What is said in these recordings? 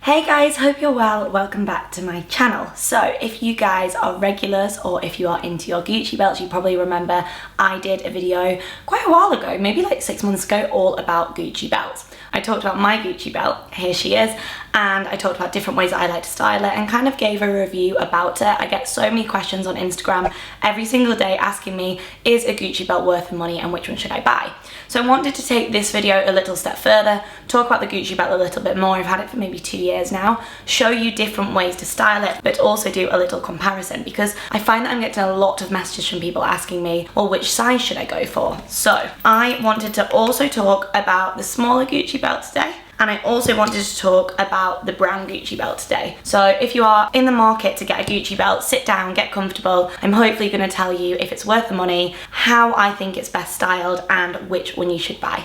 Hey guys, hope you're well. Welcome back to my channel. So if you guys are regulars or if you are into your Gucci belts, you probably remember I did a video quite a while ago, maybe like 6 months ago, all about Gucci belts. I talked about my Gucci belt, here she is, and I talked about different ways that I like to style it and kind of gave a review about it. I get so many questions on Instagram every single day asking me, is a Gucci belt worth the money and which one should I buy? So I wanted to take this video a little step further, talk about the Gucci belt a little bit more. I've had it for maybe 2 years now, show you different ways to style it, but also do a little comparison because I find that I'm getting a lot of messages from people asking me, well, which size should I go for? So I wanted to also talk about the smaller Gucci belt today. And I also wanted to talk about the brown Gucci belt today. So if you are in the market to get a Gucci belt, sit down, get comfortable. I'm hopefully going to tell you if it's worth the money, how I think it's best styled, and which one you should buy.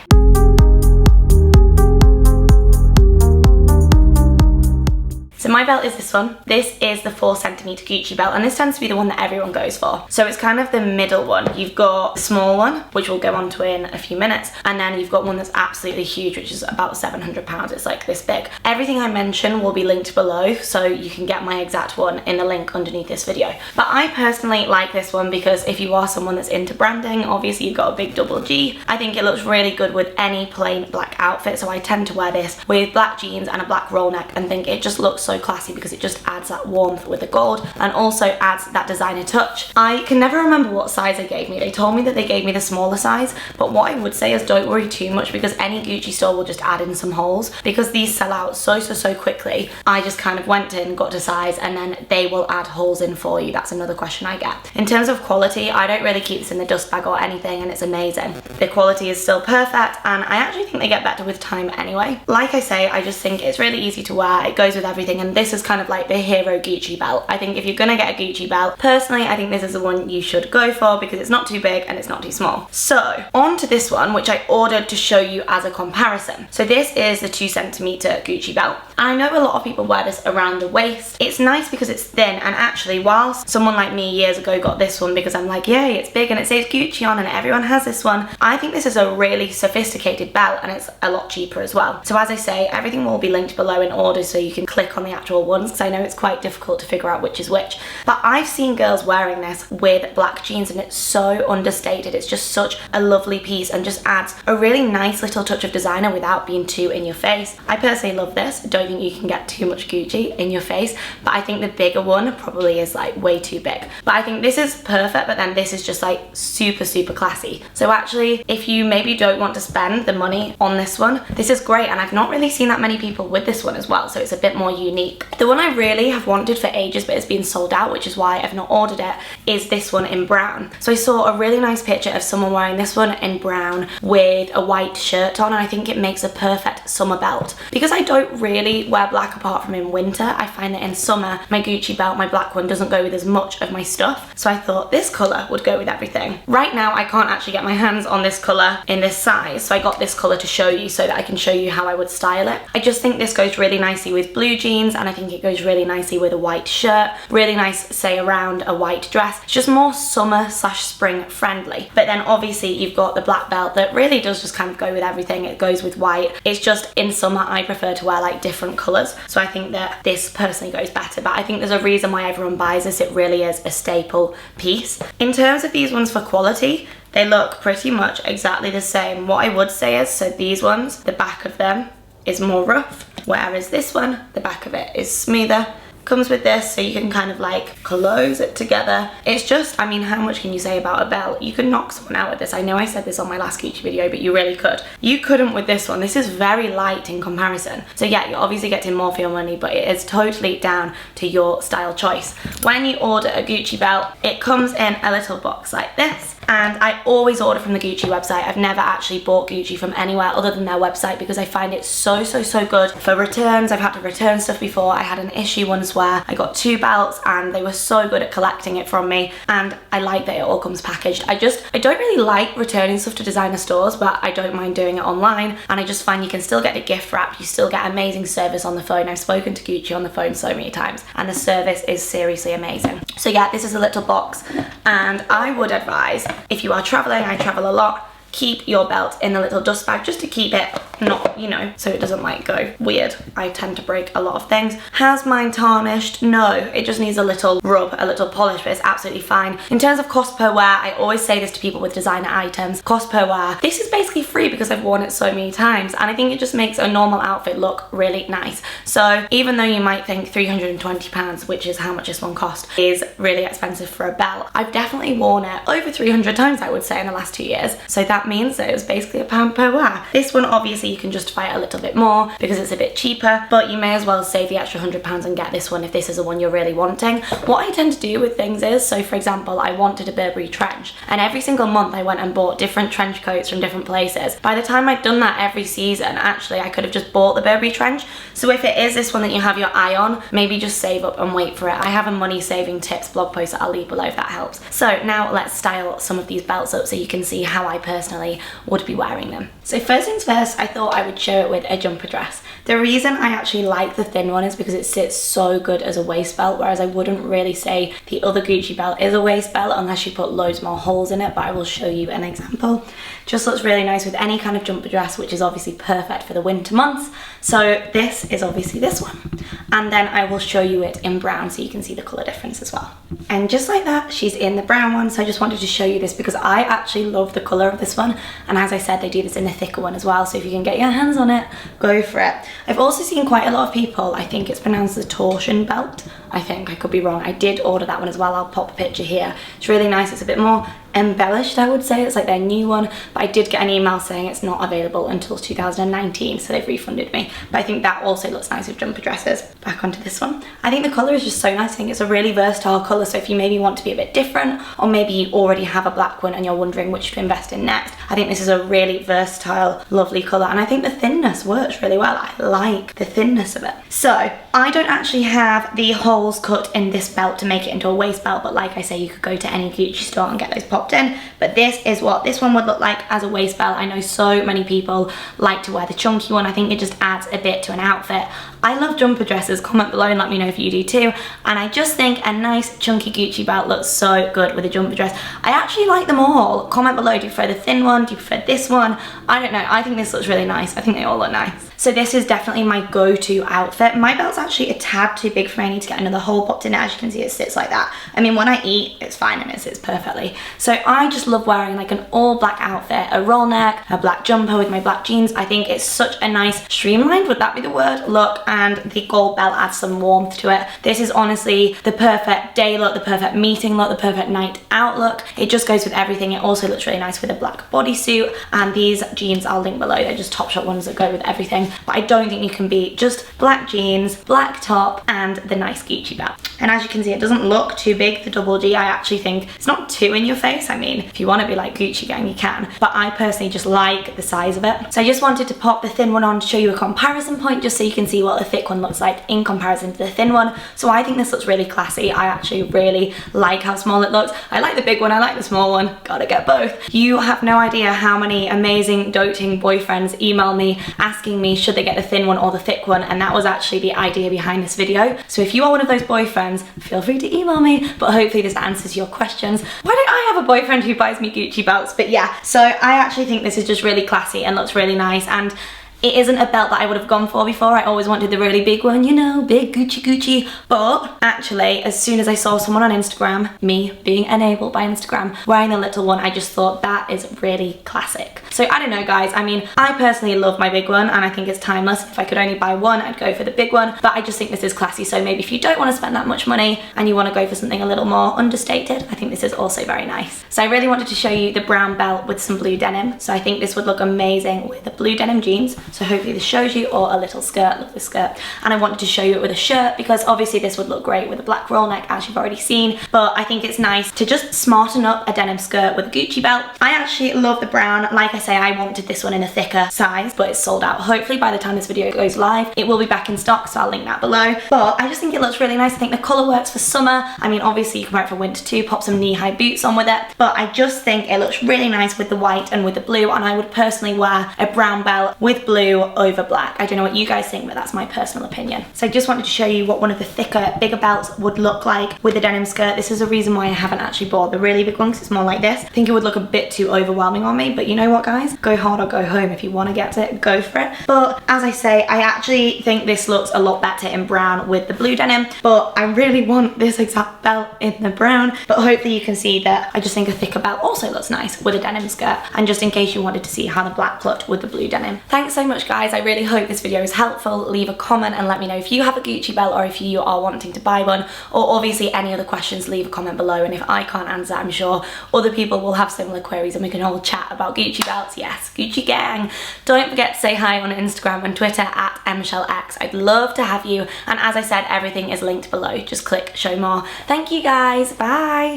So my belt is this one. This is the 4cm Gucci belt, and this tends to be the one that everyone goes for. So it's kind of the middle one. You've got the small one, which we'll go on to in a few minutes, and then you've got one that's absolutely huge, which is about 700 pounds. It's like this big. Everything I mention will be linked below, so you can get my exact one in the link underneath this video. But I personally like this one because if you are someone that's into branding, obviously you've got a big double G. I think it looks really good with any plain black outfit, so I tend to wear this with black jeans and a black roll neck and think it just looks so classy because it just adds that warmth with the gold and also adds that designer touch. I can never remember what size they gave me. They told me that they gave me the smaller size, but what I would say is don't worry too much because any Gucci store will just add in some holes because these sell out so quickly. I just kind of went in, got a size, and then they will add holes in for you. That's another question I get. In terms of quality, I don't really keep this in the dust bag or anything, and it's amazing. The quality is still perfect, and I actually think they get better with time anyway. Like I say, I just think it's really easy to wear. It goes with everything, and this is kind of like the hero Gucci belt. I think if you're gonna get a Gucci belt, personally I think this is the one you should go for because it's not too big and it's not too small. So on to this one, which I ordered to show you as a comparison. So this is the 2cm Gucci belt. I know a lot of people wear this around the waist. It's nice because it's thin, and actually whilst someone like me years ago got this one because I'm like, yay, it's big and it says Gucci on and everyone has this one, I think this is a really sophisticated belt and it's a lot cheaper as well. So as I say, everything will be linked below in order so you can click on the actual ones because I know it's quite difficult to figure out which is which. But I've seen girls wearing this with black jeans and it's so understated. It's just such a lovely piece and just adds a really nice little touch of designer without being too in your face. I personally love this. I don't think you can get too much Gucci in your face, but I think the bigger one probably is like way too big. But I think this is perfect, but then this is just like super classy. So actually, if you maybe don't want to spend the money on this one, this is great, and I've not really seen that many people with this one as well, so it's a bit more unique. The one I really have wanted for ages but it's been sold out, which is why I've not ordered it, is this one in brown. So I saw a really nice picture of someone wearing this one in brown with a white shirt on, and I think it makes a perfect summer belt. Because I don't really wear black apart from in winter, I find that in summer my Gucci belt, my black one, doesn't go with as much of my stuff, so I thought this colour would go with everything. Right now I can't actually get my hands on this colour in this size, so I got this colour to show you so that I can show you how I would style it. I just think this goes really nicely with blue jeans, and I think it goes really nicely with a white shirt, really nice say around a white dress. It's just more summer / spring friendly. But then obviously you've got the black belt that really does just kind of go with everything. It goes with white. It's just in summer I prefer to wear like different colours, so I think that this personally goes better, but I think there's a reason why everyone buys this. It really is a staple piece. In terms of these ones for quality, they look pretty much exactly the same. What I would say is, so these ones, the back of them is more rough, whereas this one, the back of it is smoother. Comes with this so you can kind of like close it together. It's just, I mean, how much can you say about a belt? You could knock someone out with this. I know I said this on my last Gucci video, but you really could. You couldn't with this one. This is very light in comparison. So yeah, you're obviously getting more for your money, but it is totally down to your style choice. When you order a Gucci belt, it comes in a little box like this. And I always order from the Gucci website. I've never actually bought Gucci from anywhere other than their website because I find it so good for returns. I've had to return stuff before. I had an issue once where I got 2 belts and they were so good at collecting it from me, and I like that it all comes packaged. I don't really like returning stuff to designer stores, but I don't mind doing it online, and I just find you can still get the gift wrap, you still get amazing service on the phone. I've spoken to Gucci on the phone so many times and the service is seriously amazing. So yeah, this is a little box, and I would advise, if you are traveling, I travel a lot, keep your belt in the little dust bag just to keep it not, you know, so it doesn't like go weird. I tend to break a lot of things. Has mine tarnished? No, it just needs a little rub, a little polish, but it's absolutely fine. In terms of cost per wear, I always say this to people with designer items, cost per wear, this is basically free because I've worn it so many times, and I think it just makes a normal outfit look really nice. So even though you might think £320, which is how much this one cost, is really expensive for a belt, I've definitely worn it over 300 times, I would say, in the last 2 years. So that means that it was basically £1 per wear. This one, obviously, you can justify it a little bit more because it's a bit cheaper, but you may as well save the extra £100 and get this one if this is the one you're really wanting. What I tend to do with things is, so for example, I wanted a Burberry trench, and every single month I went and bought different trench coats from different places. By the time I'd done that every season, actually, I could have just bought the Burberry trench. So if it is this one that you have your eye on, maybe just save up and wait for it. I have a money saving tips blog post that I'll leave below if that helps. So now let's style some of these belts up so you can see how I personally would be wearing them. So first things first, I thought I would show it with a jumper dress. The reason I actually like the thin one is because it sits so good as a waist belt, whereas I wouldn't really say the other Gucci belt is a waist belt unless you put loads more holes in it, but I will show you an example. Just looks really nice with any kind of jumper dress, which is obviously perfect for the winter months. So this is obviously this one. And then I will show you it in brown so you can see the colour difference as well. And just like that, she's in the brown one. So I just wanted to show you this because I actually love the colour of this one. And as I said, they do this in a thicker one as well. So if you can get your hands on it, go for it. I've also seen quite a lot of people, I think it's pronounced the torsion belt. I think, I could be wrong. I did order that one as well. I'll pop a picture here. It's really nice. It's a bit more embellished, I would say. It's like their new one, but I did get an email saying it's not available until 2019, so they've refunded me. But I think that also looks nice with jumper dresses. Back onto this one. I think the colour is just so nice. I think it's a really versatile colour, so if you maybe want to be a bit different, or maybe you already have a black one and you're wondering which to invest in next, I think this is a really versatile, lovely colour, and I think the thinness works really well. I like the thinness of it. So I don't actually have the holes cut in this belt to make it into a waist belt, but like I say, you could go to any Gucci store and get those popped in. But this is what this one would look like as a waist belt. I know so many people like to wear the chunky one. I think it just adds a bit to an outfit. I love jumper dresses. Comment below and let me know if you do too. And I just think a nice chunky Gucci belt looks so good with a jumper dress. I actually like them all. Comment below, do you prefer the thin one? Do you prefer this one? I don't know. I think this looks really nice. I think they all look nice. So this is definitely my go-to outfit. My belt's actually a tad too big for me. I need to get another hole popped in it. As you can see, it sits like that. I mean, when I eat, it's fine and it sits perfectly. So I just love wearing like an all black outfit, a roll neck, a black jumper with my black jeans. I think it's such a nice streamlined, would that be the word, look, and the gold belt adds some warmth to it. This is honestly the perfect day look, the perfect meeting look, the perfect night out look. It just goes with everything. It also looks really nice with a black bodysuit, and these jeans I'll link below. They're just Topshop ones that go with everything. But I don't think you can beat just black jeans, black top, and the nice Gucci belt. And as you can see, it doesn't look too big, the double G. I actually think it's not too in your face. I mean, if you want to be like Gucci gang, you can. But I personally just like the size of it. So I just wanted to pop the thin one on to show you a comparison point, just so you can see what the thick one looks like in comparison to the thin one. So I think this looks really classy. I actually really like how small it looks. I like the big one, I like the small one. Gotta get both. You have no idea how many amazing doting boyfriends email me asking me should they get the thin one or the thick one, and that was actually the idea behind this video. So if you are one of those boyfriends, feel free to email me, but hopefully this answers your questions. Why don't I have a boyfriend who buys me Gucci belts? But yeah, so I actually think this is just really classy and looks really nice, and it isn't a belt that I would have gone for before. I always wanted the really big one, you know, big Gucci. But actually, as soon as I saw someone on Instagram, me being enabled by Instagram, wearing the little one, I just thought that is really classic. So I don't know, guys. I mean, I personally love my big one and I think it's timeless. If I could only buy one, I'd go for the big one. But I just think this is classy. So maybe if you don't want to spend that much money and you want to go for something a little more understated, I think this is also very nice. So I really wanted to show you the brown belt with some blue denim. So I think this would look amazing with the blue denim jeans. So hopefully this shows you, or a little skirt, look this skirt. And I wanted to show you it with a shirt because obviously this would look great with a black roll neck, as you've already seen. But I think it's nice to just smarten up a denim skirt with a Gucci belt. I actually love the brown. Like I say, I wanted this one in a thicker size, but it's sold out. Hopefully by the time this video goes live, it will be back in stock, so I'll link that below. But I just think it looks really nice. I think the colour works for summer. I mean, obviously you can wear it for winter too, pop some knee-high boots on with it. But I just think it looks really nice with the white and with the blue, and I would personally wear a brown belt with blue over black. I don't know what you guys think, but that's my personal opinion. So I just wanted to show you what one of the thicker, bigger belts would look like with the denim skirt. This is a reason why I haven't actually bought the really big one, because it's more like this. I think it would look a bit too overwhelming on me, but you know what, guys? guys. Go hard or go home. If you want to get it, go for it. But as I say, I actually think this looks a lot better in brown with the blue denim, but I really want this exact belt in the brown. But hopefully you can see that I just think a thicker belt also looks nice with a denim skirt, and just in case you wanted to see how the black looked with the blue denim. Thanks so much guys, I really hope this video is helpful. Leave a comment and let me know if you have a Gucci belt or if you are wanting to buy one, or obviously any other questions, leave a comment below, and if I can't answer, I'm sure other people will have similar queries and we can all chat about Gucci belts. Yes, Gucci gang. Don't forget to say hi on Instagram and Twitter at mshellx. I'd love to have you, and as I said, everything is linked below. Just click show more. Thank you guys, bye.